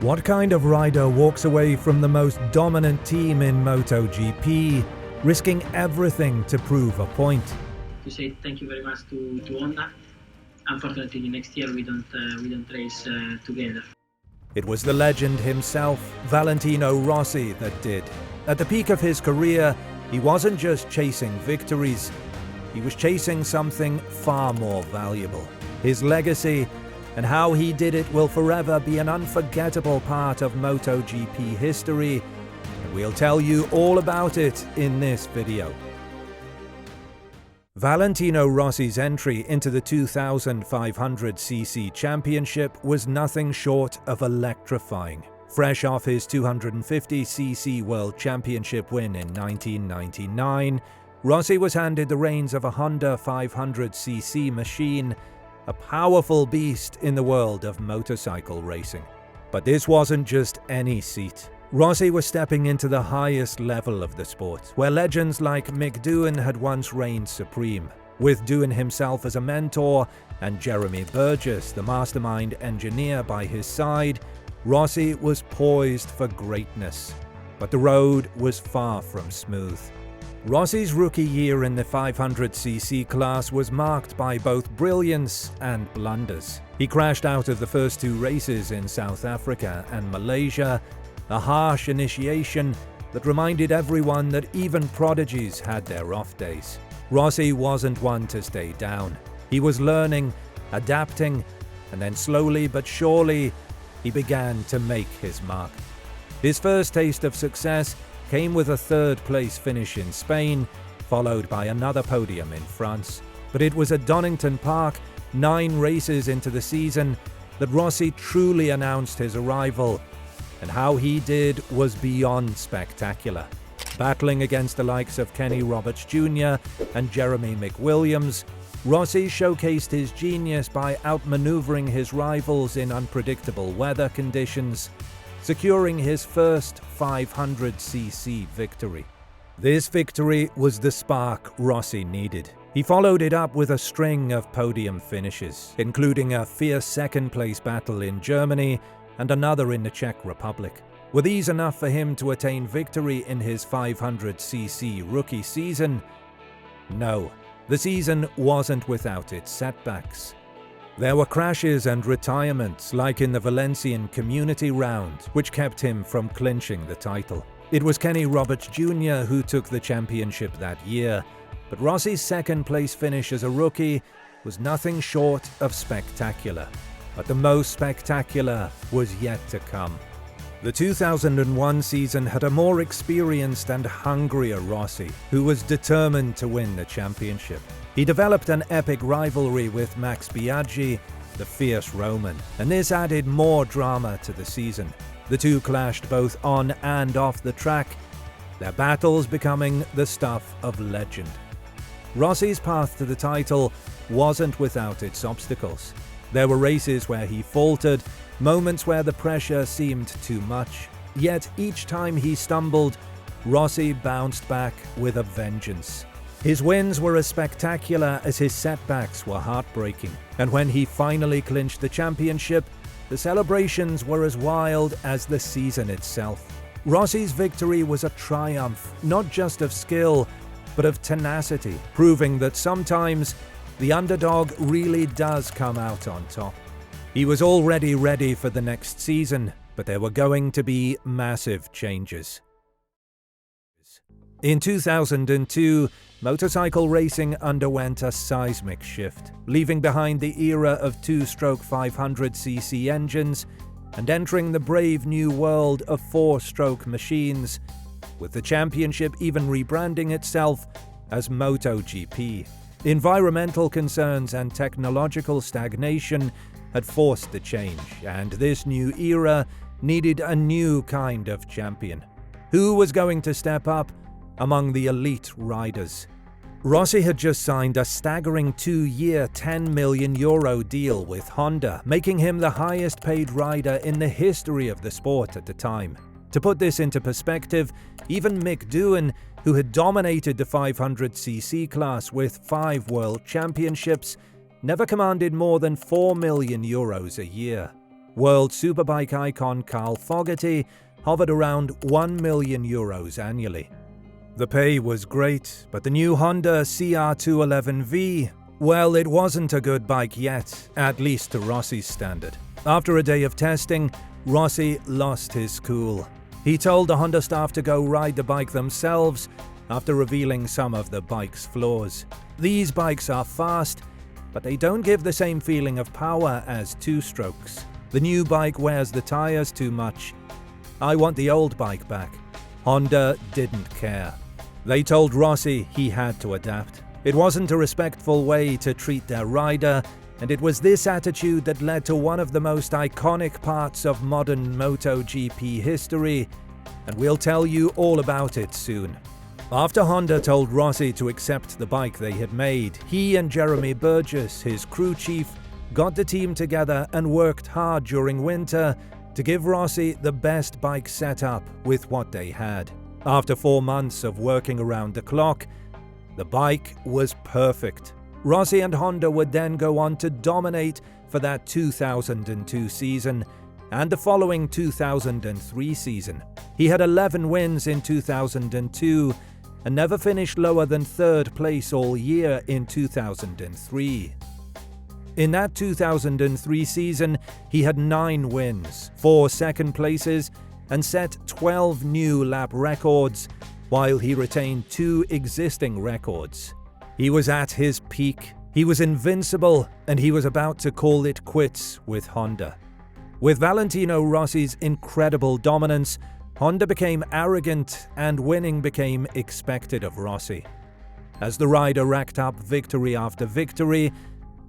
What kind of rider walks away from the most dominant team in MotoGP, risking everything to prove a point? To say thank you very much to Honda. Unfortunately, next year we don't race together. It was the legend himself, Valentino Rossi, that did. At the peak of his career, he wasn't just chasing victories, he was chasing something far more valuable. His legacy and how he did it will forever be an unforgettable part of MotoGP history, and we'll tell you all about it in this video. Valentino Rossi's entry into the 2500cc championship was nothing short of electrifying. Fresh off his 250cc World Championship win in 1999, Rossi was handed the reins of a Honda 500cc machine, a powerful beast in the world of motorcycle racing. But this wasn't just any seat. Rossi was stepping into the highest level of the sport, where legends like Mick Doohan had once reigned supreme. With Doohan himself as a mentor and Jeremy Burgess, the mastermind engineer, by his side, Rossi was poised for greatness. But the road was far from smooth. Rossi's rookie year in the 500cc class was marked by both brilliance and blunders. He crashed out of the first two races in South Africa and Malaysia, a harsh initiation that reminded everyone that even prodigies had their off days. Rossi wasn't one to stay down. He was learning, adapting, and then slowly but surely, he began to make his mark. His first taste of success came with a third-place finish in Spain, followed by another podium in France. But it was at Donington Park, 9 races into the season, that Rossi truly announced his arrival, and how he did was beyond spectacular. Battling against the likes of Kenny Roberts Jr. and Jeremy McWilliams, Rossi showcased his genius by outmaneuvering his rivals in unpredictable weather conditions, securing his first 500cc victory. This victory was the spark Rossi needed. He followed it up with a string of podium finishes, including a fierce second-place battle in Germany and another in the Czech Republic. Were these enough for him to attain victory in his 500cc rookie season? No, the season wasn't without its setbacks. There were crashes and retirements, like in the Valencian Community Round, which kept him from clinching the title. It was Kenny Roberts Jr. who took the championship that year, but Rossi's second-place finish as a rookie was nothing short of spectacular. But the most spectacular was yet to come. The 2001 season had a more experienced and hungrier Rossi, who was determined to win the championship. He developed an epic rivalry with Max Biaggi, the fierce Roman, and this added more drama to the season. The two clashed both on and off the track, their battles becoming the stuff of legend. Rossi's path to the title wasn't without its obstacles. There were races where he faltered, moments where the pressure seemed too much. Yet each time he stumbled, Rossi bounced back with a vengeance. His wins were as spectacular as his setbacks were heartbreaking. And when he finally clinched the championship, the celebrations were as wild as the season itself. Rossi's victory was a triumph, not just of skill, but of tenacity, proving that sometimes the underdog really does come out on top. He was already ready for the next season, but there were going to be massive changes. In 2002, motorcycle racing underwent a seismic shift, leaving behind the era of 2-stroke 500cc engines and entering the brave new world of 4-stroke machines, with the championship even rebranding itself as MotoGP. Environmental concerns and technological stagnation had forced the change, and this new era needed a new kind of champion. Who was going to step up among the elite riders? Rossi had just signed a staggering 2-year €10 million deal with Honda, making him the highest-paid rider in the history of the sport at the time. To put this into perspective, even Mick Doohan, who had dominated the 500cc class with 5 world championships, never commanded more than €4 million a year. World Superbike icon Carl Fogarty hovered around €1 million annually. The pay was great, but the new Honda CR211V, well, it wasn't a good bike yet, at least to Rossi's standard. After a day of testing, Rossi lost his cool. He told the Honda staff to go ride the bike themselves after revealing some of the bike's flaws. These bikes are fast, but they don't give the same feeling of power as two-strokes. The new bike wears the tires too much. I want the old bike back. Honda didn't care. They told Rossi he had to adapt. It wasn't a respectful way to treat their rider, and it was this attitude that led to one of the most iconic parts of modern MotoGP history, and we'll tell you all about it soon. After Honda told Rossi to accept the bike they had made, he and Jeremy Burgess, his crew chief, got the team together and worked hard during winter to give Rossi the best bike setup with what they had. After 4 months of working around the clock, the bike was perfect. Rossi and Honda would then go on to dominate for that 2002 season and the following 2003 season. He had 11 wins in 2002 and never finished lower than third place all year in 2003. In that 2003 season, he had 9 wins, 4 second places, and set 12 new lap records, while he retained 2 existing records. He was at his peak, he was invincible, and he was about to call it quits with Honda. With Valentino Rossi's incredible dominance, Honda became arrogant and winning became expected of Rossi. As the rider racked up victory after victory,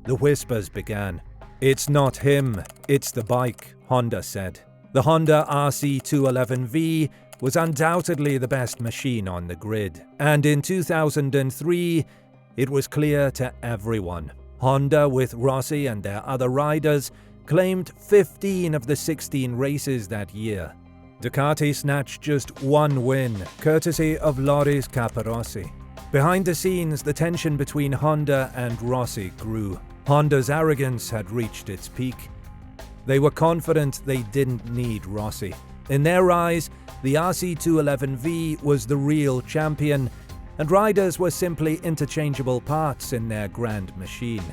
the whispers began. "It's not him, it's the bike," Honda said. The Honda RC211V was undoubtedly the best machine on the grid, and in 2003, it was clear to everyone. Honda, with Rossi and their other riders, claimed 15 of the 16 races that year. Ducati snatched just 1 win, courtesy of Loris Capirossi. Behind the scenes, the tension between Honda and Rossi grew. Honda's arrogance had reached its peak. They were confident they didn't need Rossi. In their eyes, the RC211V was the real champion, and riders were simply interchangeable parts in their grand machine.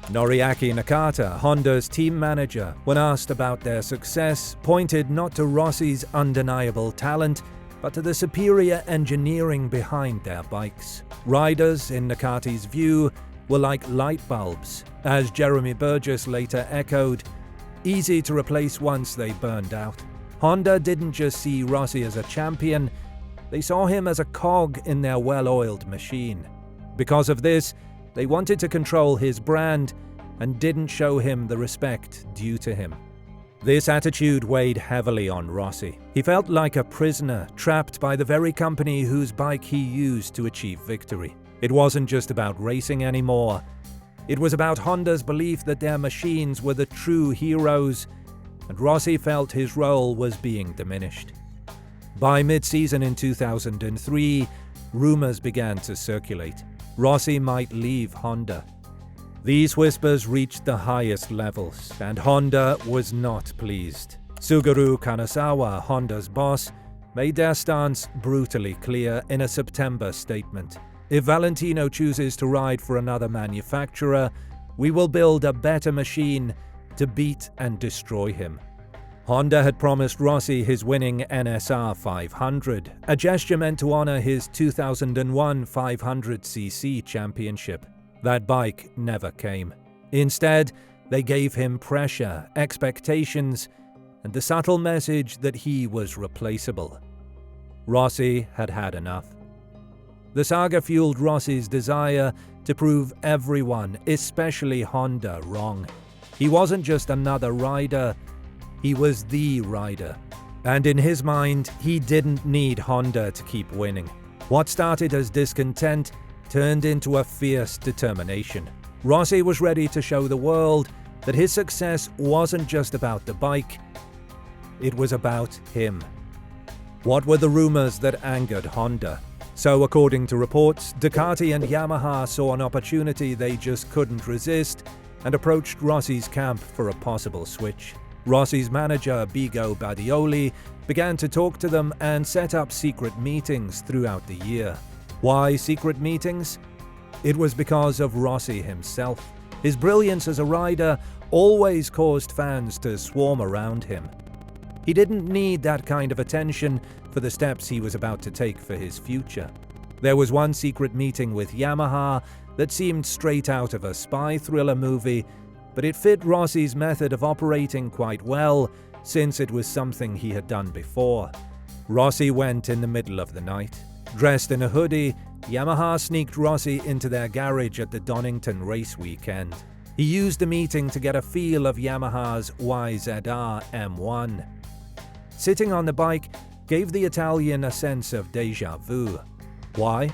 Noriaki Nakata, Honda's team manager, when asked about their success, pointed not to Rossi's undeniable talent, but to the superior engineering behind their bikes. Riders, in Nakati's view, were like light bulbs, as Jeremy Burgess later echoed, easy to replace once they burned out. Honda didn't just see Rossi as a champion, they saw him as a cog in their well-oiled machine. Because of this, they wanted to control his brand and didn't show him the respect due to him. This attitude weighed heavily on Rossi. He felt like a prisoner, trapped by the very company whose bike he used to achieve victory. It wasn't just about racing anymore. It was about Honda's belief that their machines were the true heroes, and Rossi felt his role was being diminished. By mid-season in 2003, rumors began to circulate. Rossi might leave Honda. These whispers reached the highest levels, and Honda was not pleased. Suguru Kanazawa, Honda's boss, made their stance brutally clear in a September statement. "If Valentino chooses to ride for another manufacturer, we will build a better machine to beat and destroy him." Honda had promised Rossi his winning NSR 500, a gesture meant to honor his 2001 500cc championship. That bike never came. Instead, they gave him pressure, expectations, and the subtle message that he was replaceable. Rossi had had enough. The saga fueled Rossi's desire to prove everyone, especially Honda, wrong. He wasn't just another rider, he was the rider. And in his mind, he didn't need Honda to keep winning. What started as discontent turned into a fierce determination. Rossi was ready to show the world that his success wasn't just about the bike, it was about him. What were the rumors that angered Honda? So, according to reports, Ducati and Yamaha saw an opportunity they just couldn't resist and approached Rossi's camp for a possible switch. Rossi's manager, Bigo Badioli, began to talk to them and set up secret meetings throughout the year. Why secret meetings? It was because of Rossi himself. His brilliance as a rider always caused fans to swarm around him. He didn't need that kind of attention for the steps he was about to take for his future. There was one secret meeting with Yamaha that seemed straight out of a spy thriller movie, but it fit Rossi's method of operating quite well, since it was something he had done before. Rossi went in the middle of the night. Dressed in a hoodie, Yamaha sneaked Rossi into their garage at the Donington race weekend. He used the meeting to get a feel of Yamaha's YZR M1. Sitting on the bike gave the Italian a sense of déjà vu. Why?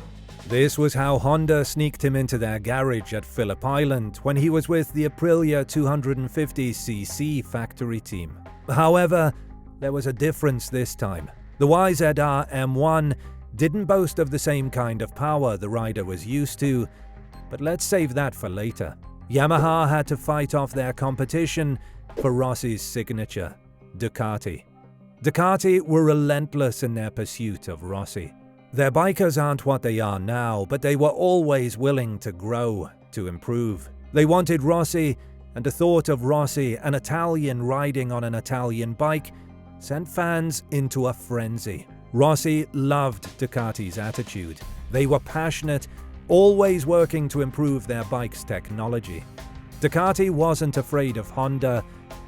This was how Honda sneaked him into their garage at Phillip Island when he was with the Aprilia 250cc factory team. However, there was a difference this time. The YZR M1 didn't boast of the same kind of power the rider was used to, but let's save that for later. Yamaha had to fight off their competition for Rossi's signature, Ducati. Ducati were relentless in their pursuit of Rossi. Their bikers aren't what they are now, but they were always willing to grow, to improve. They wanted Rossi, and the thought of Rossi, an Italian riding on an Italian bike, sent fans into a frenzy. Rossi loved Ducati's attitude. They were passionate, always working to improve their bike's technology. Ducati wasn't afraid of Honda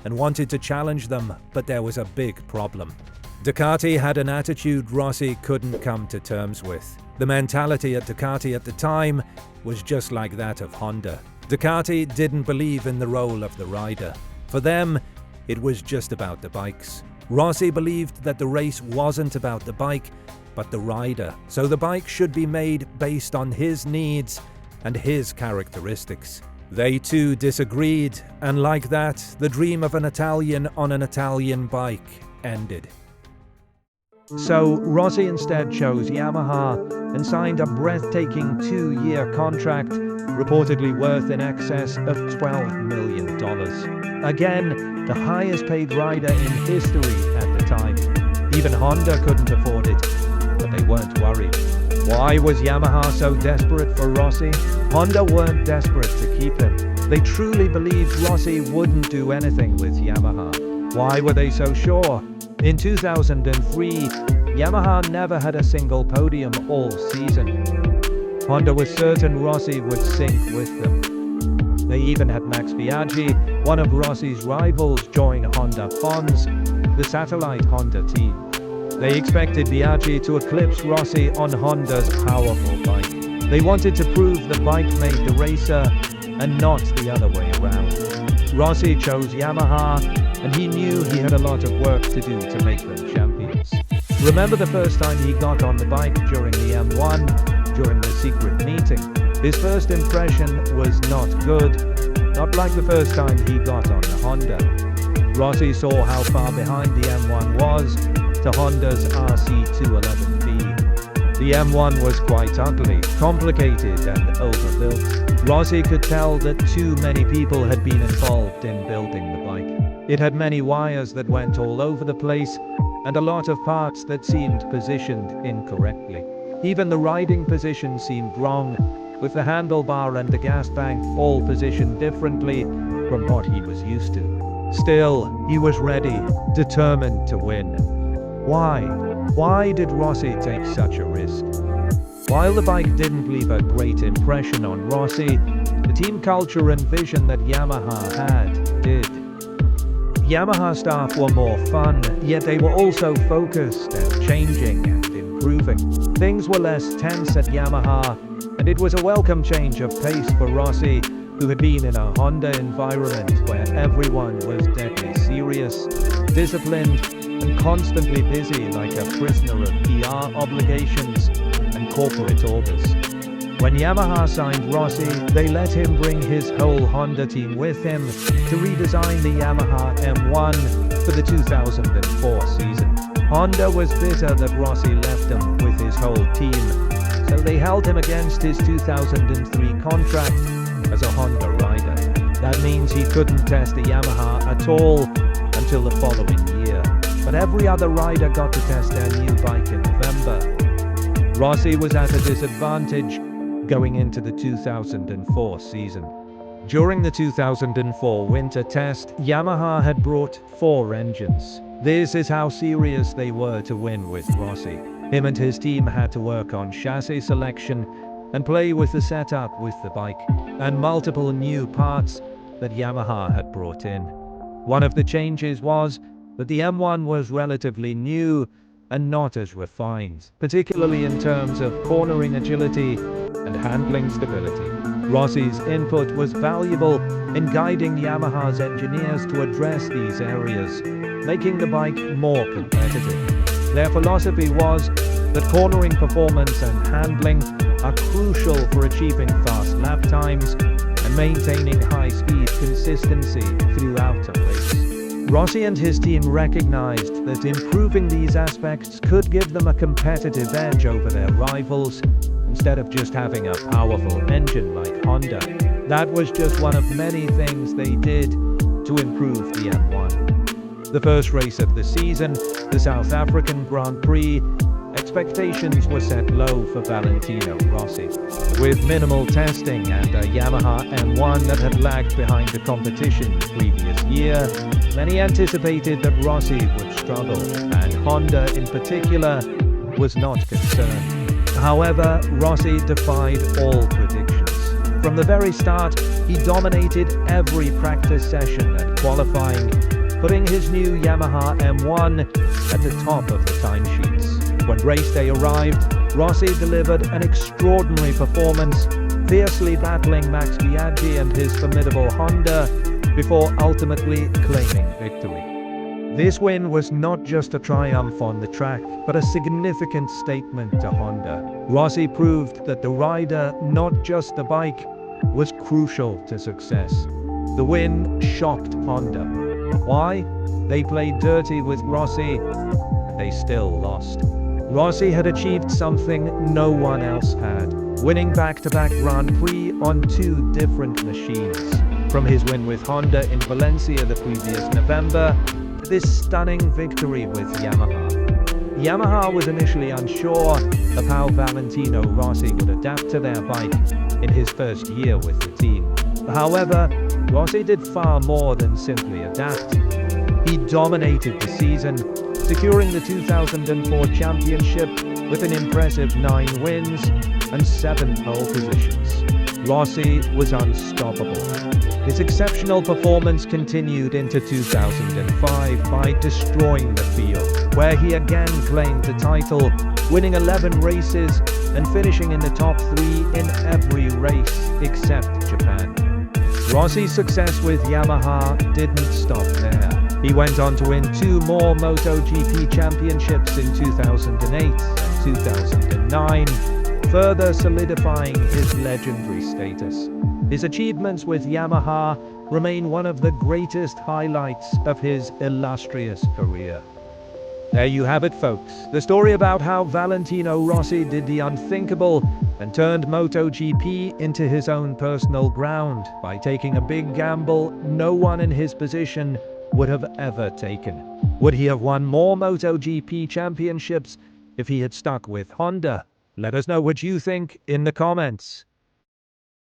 and wanted to challenge them, but there was a big problem. Ducati had an attitude Rossi couldn't come to terms with. The mentality at Ducati at the time was just like that of Honda. Ducati didn't believe in the role of the rider. For them, it was just about the bikes. Rossi believed that the race wasn't about the bike, but the rider, so the bike should be made based on his needs and his characteristics. They too disagreed, and like that, the dream of an Italian on an Italian bike ended. So Rossi instead chose Yamaha and signed a breathtaking 2-year contract, reportedly worth in excess of $12 million. Again, the highest paid rider in history at the time. Even Honda couldn't afford it, but they weren't worried. Why was Yamaha so desperate for Rossi? Honda weren't desperate to keep him. They truly believed Rossi wouldn't do anything with Yamaha. Why were they so sure? In 2003, Yamaha never had a single podium all season. Honda was certain Rossi would sink with them. They even had Max Biaggi, one of Rossi's rivals, join Honda Fons, the satellite Honda team. They expected Biaggi to eclipse Rossi on Honda's powerful bike. They wanted to prove the bike made the racer and not the other way around. Rossi chose Yamaha, and he knew he had a lot of work to do to make them champions. Remember the first time he got on the bike during the M1, during the secret meeting? His first impression was not good, not like the first time he got on the Honda. Rossi saw how far behind the M1 was to Honda's RC211B. The M1 was quite ugly, complicated and overbuilt. Rossi could tell that too many people had been involved in building the bike. It had many wires that went all over the place, and a lot of parts that seemed positioned incorrectly. Even the riding position seemed wrong, with the handlebar and the gas tank all positioned differently from what he was used to. Still, he was ready, determined to win. Why? Why did Rossi take such a risk? While the bike didn't leave a great impression on Rossi, the team culture and vision that Yamaha had did. Yamaha staff were more fun, yet they were also focused and changing and improving. Things were less tense at Yamaha, and it was a welcome change of pace for Rossi, who had been in a Honda environment where everyone was deadly serious, disciplined, and constantly busy like a prisoner of PR obligations and corporate orders. When Yamaha signed Rossi, they let him bring his whole Honda team with him to redesign the Yamaha M1 for the 2004 season. Honda was bitter that Rossi left them with his whole team, so they held him against his 2003 contract as a Honda rider. That means he couldn't test the Yamaha at all until the following year, but every other rider got to test their new bike in November. Rossi was at a disadvantage going into the 2004 season. During the 2004 winter test, Yamaha had brought 4 engines. This is how serious they were to win with Rossi. Him and his team had to work on chassis selection and play with the setup with the bike, and multiple new parts that Yamaha had brought in. One of the changes was that the M1 was relatively new and not as refined, particularly in terms of cornering agility and handling stability. Rossi's input was valuable in guiding Yamaha's engineers to address these areas, making the bike more competitive. Their philosophy was that cornering performance and handling are crucial for achieving fast lap times and maintaining high-speed consistency throughout a race. Rossi and his team recognized that improving these aspects could give them a competitive edge over their rivals, instead of just having a powerful engine like Honda. That was just one of many things they did to improve the M1. The first race of the season, the South African Grand Prix, expectations were set low for Valentino Rossi. With minimal testing and a Yamaha M1 that had lagged behind the competition the previous year, many anticipated that Rossi would struggle, and Honda in particular was not concerned. However, Rossi defied all predictions. From the very start, he dominated every practice session and qualifying, putting his new Yamaha M1 at the top of the timesheets. When race day arrived, Rossi delivered an extraordinary performance, fiercely battling Max Biaggi and his formidable Honda, before ultimately claiming victory. This win was not just a triumph on the track, but a significant statement to Honda. Rossi proved that the rider, not just the bike, was crucial to success. The win shocked Honda. Why? They played dirty with Rossi, and they still lost. Rossi had achieved something no one else had, winning back-to-back Grand Prix on 2 different machines. From his win with Honda in Valencia the previous November, this stunning victory with Yamaha. Yamaha was initially unsure of how Valentino Rossi would adapt to their bike in his first year with the team. However, Rossi did far more than simply adapt. He dominated the season, securing the 2004 championship with an impressive 9 wins and 7 pole positions. Rossi was unstoppable. His exceptional performance continued into 2005 by destroying the field, where he again claimed the title, winning 11 races and finishing in the top 3 in every race except Japan. Rossi's success with Yamaha didn't stop there. He went on to win 2 more MotoGP championships in 2008 and 2009, further solidifying his legendary status. His achievements with Yamaha remain one of the greatest highlights of his illustrious career. There you have it, folks. The story about how Valentino Rossi did the unthinkable and turned MotoGP into his own personal ground by taking a big gamble no one in his position would have ever taken. Would he have won more MotoGP championships if he had stuck with Honda? Let us know what you think in the comments.